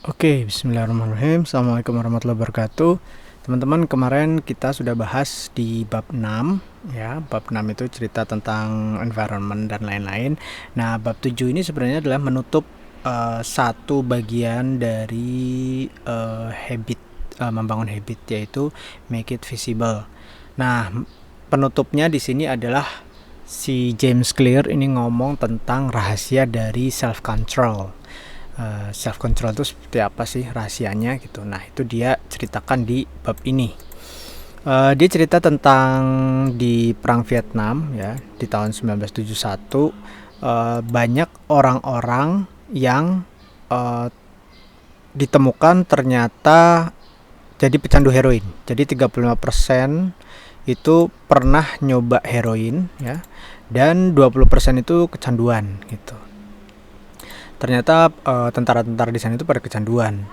Oke, bismillahirrahmanirrahim. Assalamualaikum warahmatullahi wabarakatuh. Teman-teman, kemarin kita sudah bahas di bab 6, ya. Bab 6 itu cerita tentang environment dan lain-lain. Nah, bab 7 ini sebenarnya adalah menutup satu bagian dari membangun habit, yaitu make it visible. Nah, penutupnya di sini adalah si James Clear ini ngomong tentang rahasia dari self control. Self control itu seperti apa sih rahasianya gitu. Nah, itu dia ceritakan di bab ini. Dia cerita tentang di perang Vietnam, ya, di tahun 1971. Banyak orang-orang yang ditemukan ternyata jadi pecandu heroin. Jadi 35% itu pernah nyoba heroin, ya, dan 20% itu kecanduan gitu. Ternyata tentara-tentara di sana itu pada kecanduan.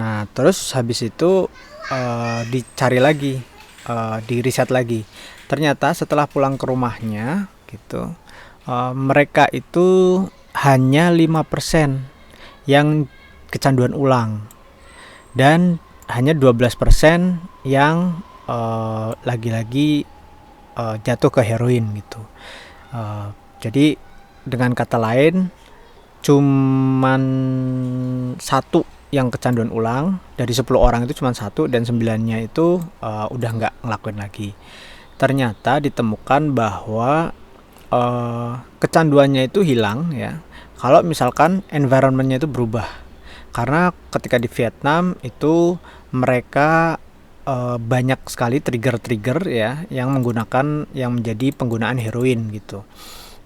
Nah, terus habis itu dicari lagi, diriset lagi. Ternyata setelah pulang ke rumahnya gitu, mereka itu hanya 5% yang kecanduan ulang, dan hanya 12% yang lagi-lagi jatuh ke heroin gitu. Jadi dengan kata lain, cuman satu yang kecanduan ulang dari 10 orang itu cuman satu, dan 9-nya itu udah nggak ngelakuin lagi. Ternyata ditemukan bahwa kecanduannya itu hilang, ya, kalau misalkan environmentnya itu berubah. Karena ketika di Vietnam itu mereka banyak sekali trigger-trigger, ya, yang menjadi penggunaan heroin gitu.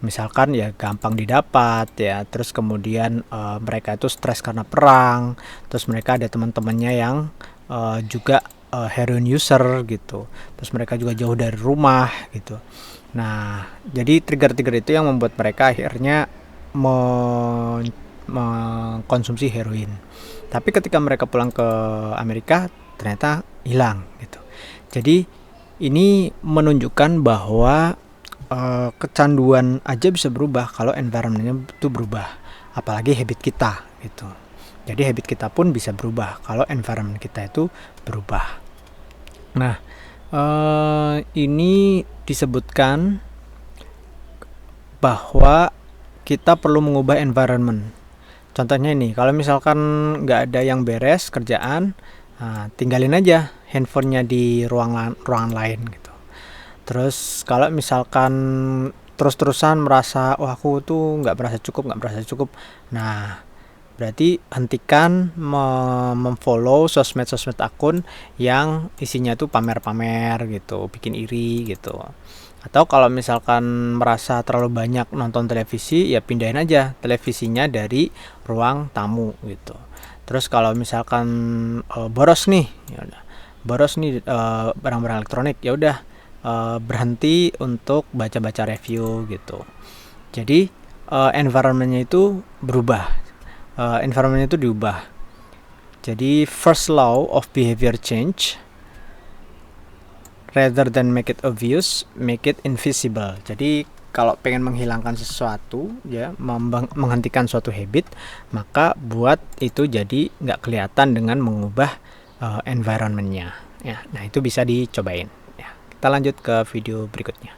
Misalkan ya gampang didapat, ya, terus kemudian mereka itu stres karena perang, terus mereka ada teman-temannya yang juga heroin user gitu, terus mereka juga jauh dari rumah gitu. Nah, jadi trigger-trigger itu yang membuat mereka akhirnya mengkonsumsi heroin. Tapi ketika mereka pulang ke Amerika ternyata hilang gitu. Jadi ini menunjukkan bahwa kecanduan aja bisa berubah kalau environmentnya itu berubah, apalagi habit kita gitu. Jadi habit kita pun bisa berubah kalau environment kita itu berubah. Nah, ini disebutkan bahwa kita perlu mengubah environment. Contohnya ini, kalau misalkan nggak ada yang beres kerjaan, tinggalin aja handphonenya di ruangan lain gitu. Terus kalau misalkan terus-terusan merasa, wah aku tuh nggak merasa cukup, nah berarti hentikan memfollow sosmed akun yang isinya tuh pamer-pamer gitu, bikin iri gitu. Atau kalau misalkan merasa terlalu banyak nonton televisi, ya pindahin aja televisinya dari ruang tamu gitu. Terus kalau misalkan boros nih, ya udah boros nih barang-barang elektronik, ya udah berhenti untuk baca-baca review gitu. Jadi environmentnya itu berubah, environmentnya itu diubah. Jadi first law of behavior change, rather than make it obvious, make it invisible. Jadi kalau pengen menghilangkan sesuatu, ya, menghentikan suatu habit, maka buat itu jadi nggak kelihatan dengan mengubah environmentnya. Ya, nah itu bisa dicobain. Ya, kita lanjut ke video berikutnya.